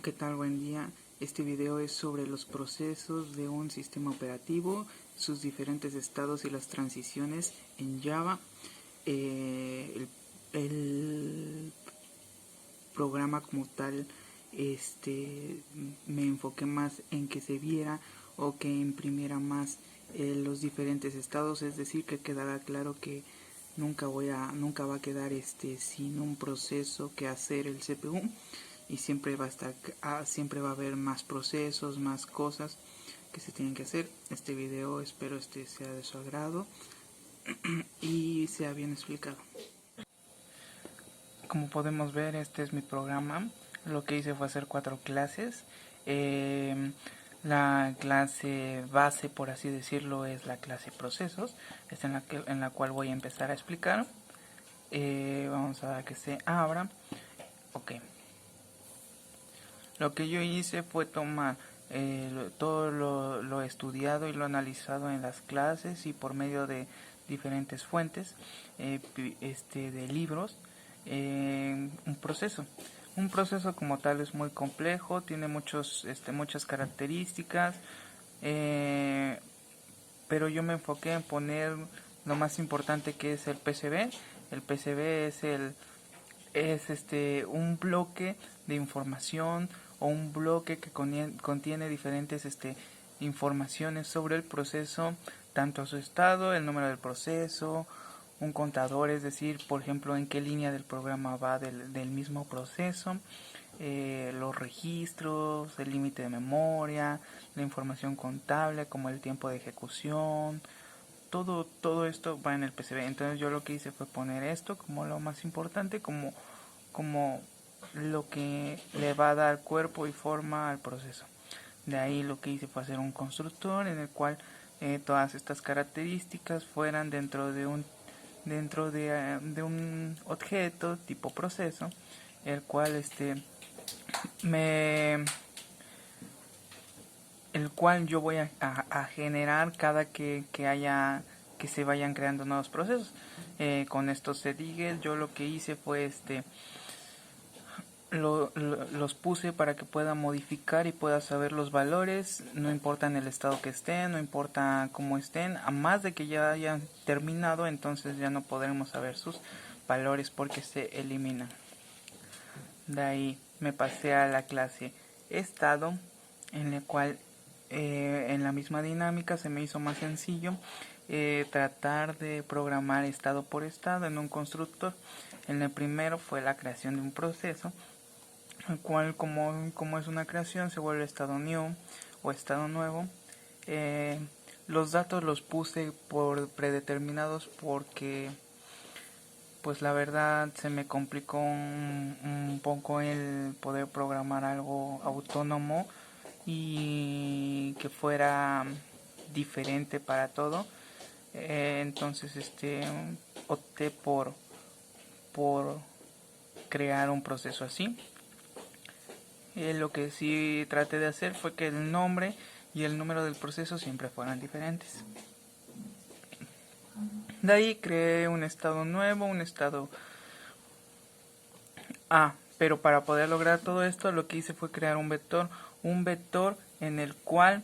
¿Qué tal? Buen día. Este video es sobre los procesos de un sistema operativo, sus diferentes estados y las transiciones en Java. El programa como tal, me enfoqué más en que se viera o que imprimiera más los diferentes estados, es decir, que quedara claro que nunca va a quedar sin un proceso que hacer el CPU, y siempre va a haber más procesos, más cosas que se tienen que hacer. Este video espero sea de su agrado y sea bien explicado. Como podemos ver, este es mi programa. Lo que hice fue hacer 4 clases. La clase base, por así decirlo, es la clase procesos. Es en la cual voy a empezar a explicar. Vamos a dar que se abra. Ok. Lo que yo hice fue tomar todo lo estudiado y lo analizado en las clases y por medio de diferentes fuentes de libros. Un proceso como tal es muy complejo, tiene muchas características, pero yo me enfoqué en poner lo más importante, que es el PCB. El PCB es un bloque de información o un bloque que contiene diferentes informaciones sobre el proceso, tanto su estado, el número del proceso, un contador, es decir, por ejemplo, en qué línea del programa va del mismo proceso, los registros, el límite de memoria, la información contable como el tiempo de ejecución. Todo esto va en el PCB. Entonces yo lo que hice fue poner esto como lo más importante, como lo que le va a dar cuerpo y forma al proceso. De ahí lo que hice fue hacer un constructor en el cual todas estas características fueran dentro de un objeto tipo proceso, el cual yo voy a generar cada que se vayan creando nuevos procesos. Con estos sedigues yo lo que hice fue los puse para que pueda modificar y pueda saber los valores, no importa en el estado que estén, no importa cómo estén, a más de que ya hayan terminado, entonces ya no podremos saber sus valores porque se eliminan. De ahí me pasé a la clase estado, en la cual en la misma dinámica se me hizo más sencillo tratar de programar estado por estado en un constructor. En el primero fue la creación de un proceso, el cual como es una creación se vuelve estado new o estado nuevo. Los datos los puse por predeterminados porque pues la verdad se me complicó un poco el poder programar algo autónomo y que fuera diferente para todo. Entonces opté por crear un proceso así. Lo que sí traté de hacer fue que el nombre y el número del proceso siempre fueran diferentes. De ahí creé un estado nuevo, un estado A. Pero para poder lograr todo esto, lo que hice fue crear un vector en el cual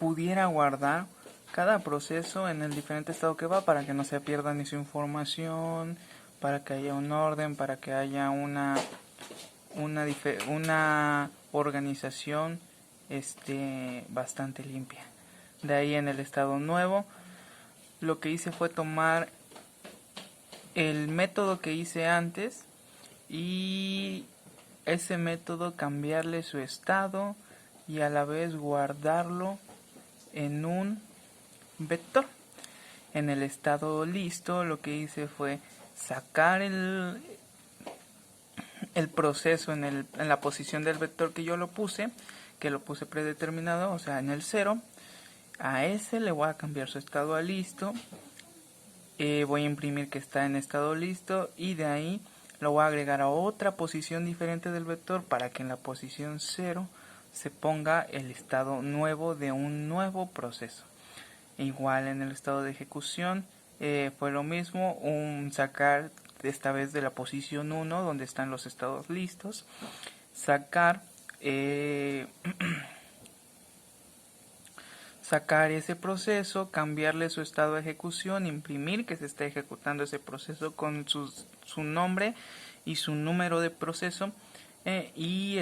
pudiera guardar cada proceso en el diferente estado que va, para que no se pierda ni su información, para que haya un orden, para que haya una organización bastante limpia. De ahí en el estado nuevo lo que hice fue tomar el método que hice antes y ese método cambiarle su estado y a la vez guardarlo en un vector. En el estado listo lo que hice fue sacar el proceso en la posición del vector que yo lo puse predeterminado, o sea en el 0. A ese le voy a cambiar su estado a listo, voy a imprimir que está en estado listo y de ahí lo voy a agregar a otra posición diferente del vector para que en la posición 0 se ponga el estado nuevo de un nuevo proceso. Igual en el estado de ejecución fue lo mismo, sacar esta vez de la posición 1 donde están los estados listos, sacar sacar ese proceso, cambiarle su estado de ejecución, imprimir que se está ejecutando ese proceso con su nombre y su número de proceso, y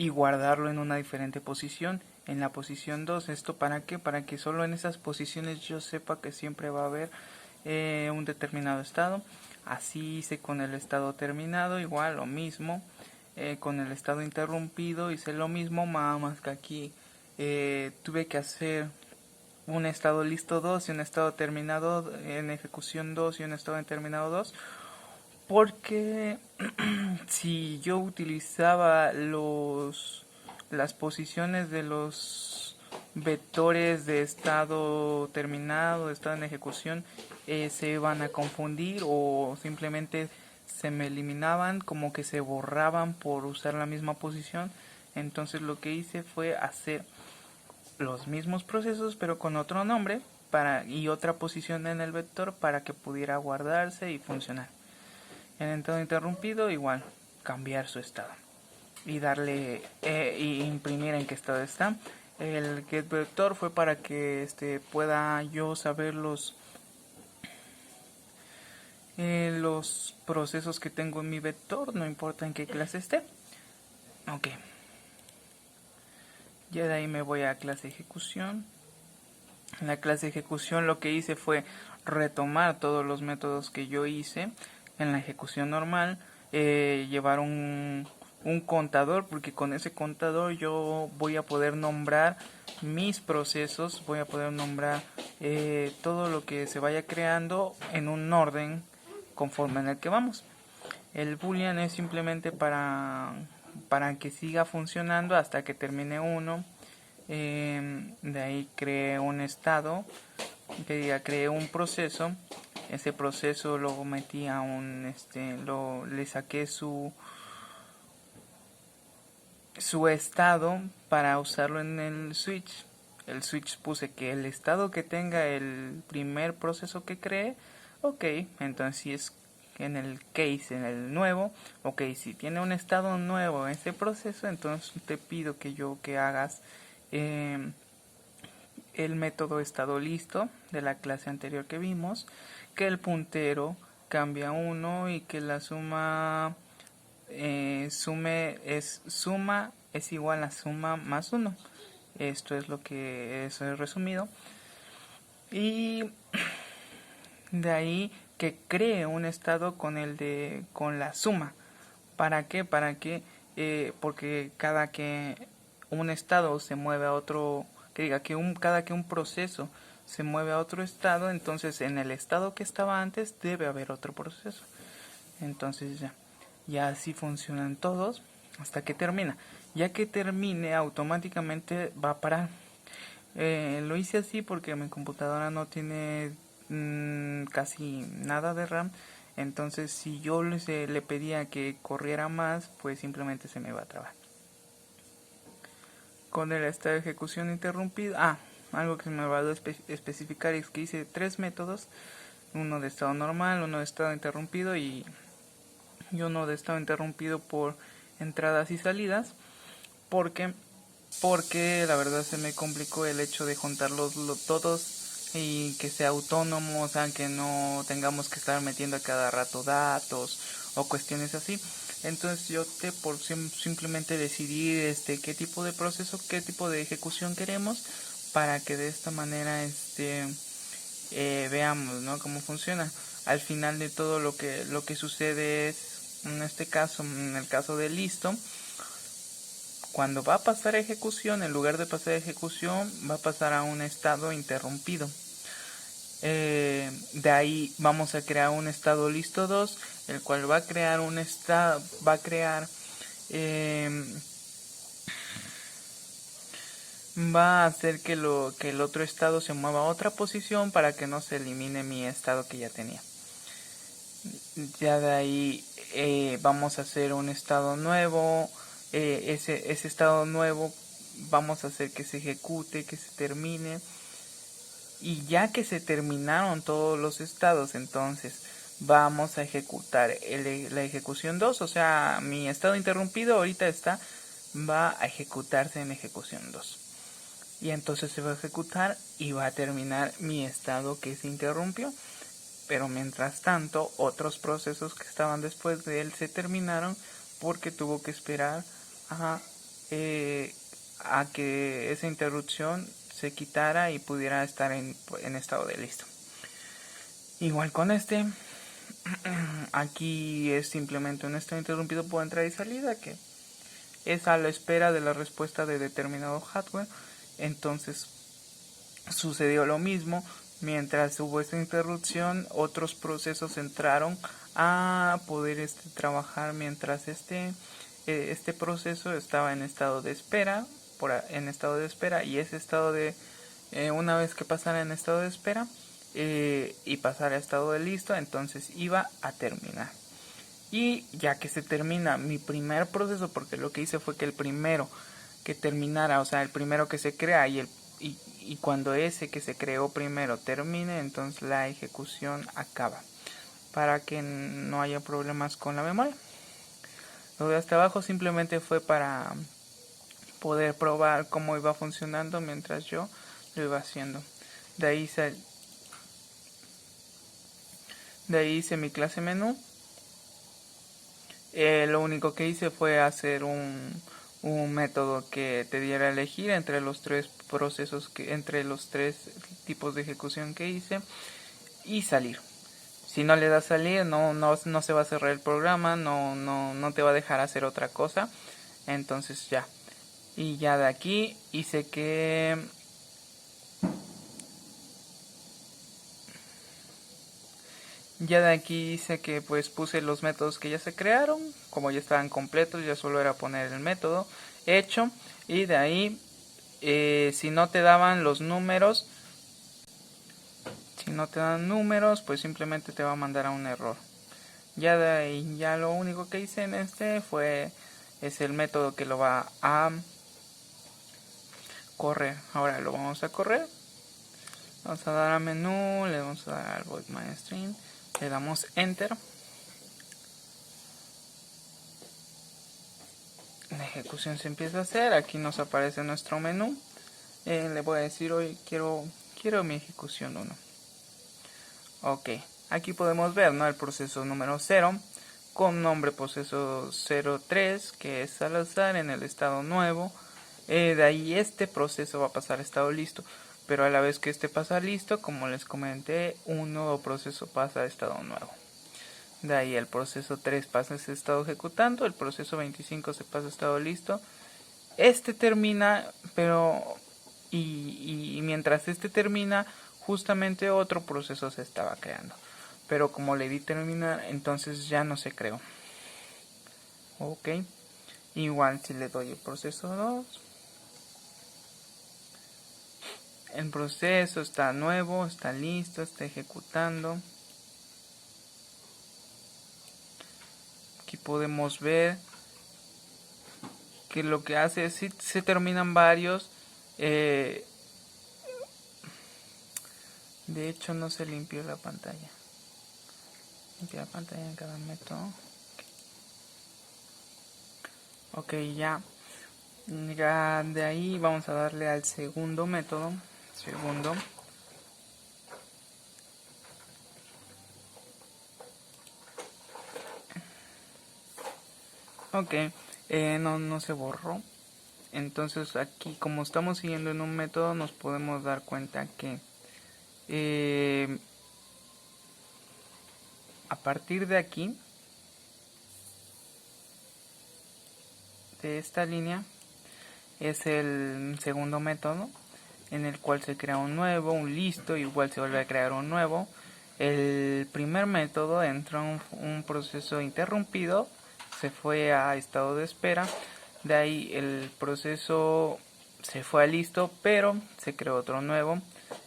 guardarlo en una diferente posición, en la posición 2. ¿Esto para qué? Para que solo en esas posiciones yo sepa que siempre va a haber un determinado estado. Así hice con el estado terminado, igual lo mismo. Con el estado interrumpido hice lo mismo, más que aquí tuve que hacer un estado listo 2 y un estado terminado en ejecución 2 y un estado en terminado 2, porque si yo utilizaba las posiciones de los vectores de estado terminado, de estado en ejecución, se van a confundir o simplemente se me eliminaban, como que se borraban por usar la misma posición. Entonces lo que hice fue hacer los mismos procesos pero con otro nombre y otra posición en el vector para que pudiera guardarse y funcionar. En el estado interrumpido igual, cambiar su estado y darle y imprimir en qué estado está. El getVector fue para que pueda yo saber los procesos que tengo en mi vector, no importa en qué clase esté. Ok, ya de ahí me voy a clase ejecución. En la clase ejecución lo que hice fue retomar todos los métodos que yo hice en la ejecución normal, llevar un contador, porque con ese contador yo voy a poder nombrar mis procesos, voy a poder nombrar todo lo que se vaya creando en un orden conforme en el que vamos. El boolean es simplemente para que siga funcionando hasta que termine uno. De ahí creé un estado, que diga, creé un proceso. Ese proceso lo metí a le saqué su estado para usarlo en el switch. El switch puse que el estado que tenga el primer proceso que creé, ok, entonces si es en el case, en el nuevo, ok, si tiene un estado nuevo en ese proceso, entonces te pido que hagas el método estado listo de la clase anterior que vimos, que el puntero cambia 1 y que la suma suma es igual a suma más 1. Esto es lo que es resumido. Y de ahí que cree un estado con la suma. ¿Para qué? Porque cada que un estado se mueve a otro, que diga que cada que un proceso se mueve a otro estado, entonces en el estado que estaba antes debe haber otro proceso. Entonces ya así funcionan todos hasta que termina. Ya que termine, automáticamente va a parar. Lo hice así porque mi computadora no tiene casi nada de RAM. Entonces si yo le pedía que corriera más, pues simplemente se me va a trabar. Con el estado de ejecución interrumpido, algo que se me va a especificar es que hice 3 métodos. Uno de estado normal, uno de estado interrumpido y uno de estado interrumpido por entradas y salidas. Porque la verdad se me complicó el hecho de juntarlos todos y que sea autónomo, o sea, que no tengamos que estar metiendo a cada rato datos o cuestiones así. Entonces yo opté por simplemente decidir qué tipo de proceso, qué tipo de ejecución queremos, para que de esta manera veamos, ¿no?, cómo funciona. Al final de todo lo que sucede es, en este caso, en el caso de listo, cuando va a pasar a ejecución, en lugar de pasar a ejecución, va a pasar a un estado interrumpido. De ahí vamos a crear un estado listo 2, el cual va a crear va a hacer que el otro estado se mueva a otra posición para que no se elimine mi estado que ya tenía. Ya de ahí vamos a hacer un estado nuevo. Ese estado nuevo vamos a hacer que se ejecute, que se termine. Y ya que se terminaron todos los estados, entonces vamos a ejecutar la ejecución 2, o sea, mi estado interrumpido ahorita va a ejecutarse en ejecución 2. Y entonces se va a ejecutar y va a terminar mi estado que se interrumpió. Pero mientras tanto, otros procesos que estaban después de él se terminaron porque tuvo que esperar a, a que esa interrupción se quitara y pudiera estar en estado de listo. Igual con este, aquí es simplemente un estado interrumpido por entrada y salida que es a la espera de la respuesta de determinado hardware. Entonces sucedió lo mismo. Mientras hubo esta interrupción, otros procesos entraron a poder trabajar mientras este proceso estaba en estado de espera, y ese estado de una vez que pasara en estado de espera y pasara a estado de listo, entonces iba a terminar. Y ya que se termina mi primer proceso, porque lo que hice fue que el primero que terminara, o sea, el primero que se crea y cuando ese que se creó primero termine, entonces la ejecución acaba, para que no haya problemas con la memoria. Lo de hasta abajo simplemente fue para poder probar cómo iba funcionando mientras yo lo iba haciendo. De ahí hice mi clase menú. Lo único que hice fue hacer un método que te diera a elegir entre los tres procesos, entre los tres tipos de ejecución que hice, y salir. Si no le das salir, no se va a cerrar el programa, no te va a dejar hacer otra cosa. Entonces ya. Y ya de aquí hice que pues puse los métodos que ya se crearon, como ya estaban completos, ya solo era poner el método hecho. Y de ahí, si no te daban los números, si no te dan números, pues simplemente te va a mandar a un error. Ya de ahí, ya lo único que hice en es el método que lo va a correr. Ahora lo vamos a correr. Vamos a dar a menú, le vamos a dar al void main string, le damos enter. La ejecución se empieza a hacer. Aquí nos aparece nuestro menú. Le voy a decir hoy quiero mi ejecución 1. Ok, aquí podemos ver, ¿no?, el proceso número 0 con nombre proceso 03, que es al azar en el estado nuevo. De ahí este proceso va a pasar a estado listo, pero a la vez que este pasa listo, como les comenté, un nuevo proceso pasa a estado nuevo. De ahí el proceso 3 pasa a ese estado ejecutando, el proceso 25 se pasa a estado listo. Este termina, pero y mientras este termina, justamente otro proceso se estaba creando. Pero como le di terminar, entonces ya no se creó. Ok. Igual si le doy el proceso 2. El proceso está nuevo, está listo, está ejecutando. Aquí podemos ver que lo que hace es si se terminan varios. De hecho no se limpió la pantalla. Limpia la pantalla en cada método. Ok, ya de ahí vamos a darle al segundo método. Ok, no se borró. Entonces aquí, como estamos siguiendo en un método, nos podemos dar cuenta que a partir de aquí, de esta línea, es el segundo método, en el cual se crea un nuevo, un listo, igual se vuelve a crear un nuevo. El primer método entra un proceso interrumpido, se fue a estado de espera. De ahí el proceso se fue a listo, pero se creó otro nuevo.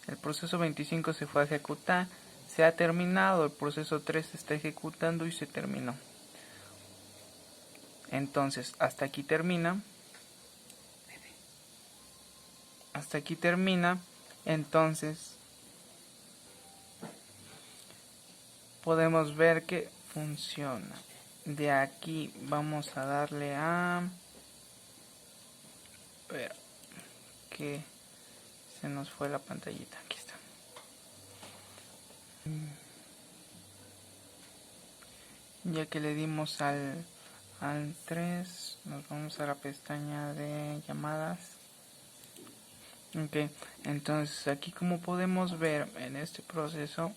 El proceso 25 se fue a ejecutar, se ha terminado. El proceso 3 se está ejecutando y se terminó. Entonces hasta aquí termina. Entonces podemos ver que funciona. De aquí vamos a darle a ver que se nos fue la pantallita. Aquí está. Ya que le dimos al 3, nos vamos a la pestaña de llamadas. Ok, entonces aquí como podemos ver en este proceso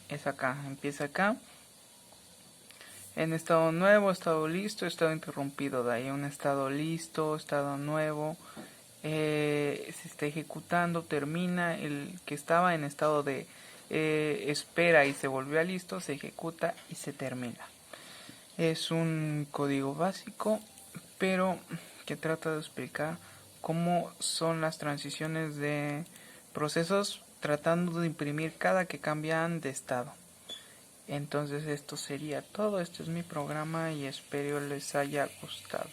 es acá, empieza acá en estado nuevo, estado listo, estado interrumpido, de ahí un estado listo, estado nuevo, se está ejecutando, termina, el que estaba en estado de espera y se volvió a listo, se ejecuta y se termina. Es un código básico, pero que trata de explicar cómo son las transiciones de procesos tratando de imprimir cada que cambian de estado. Entonces esto sería todo, este es mi programa y espero les haya gustado.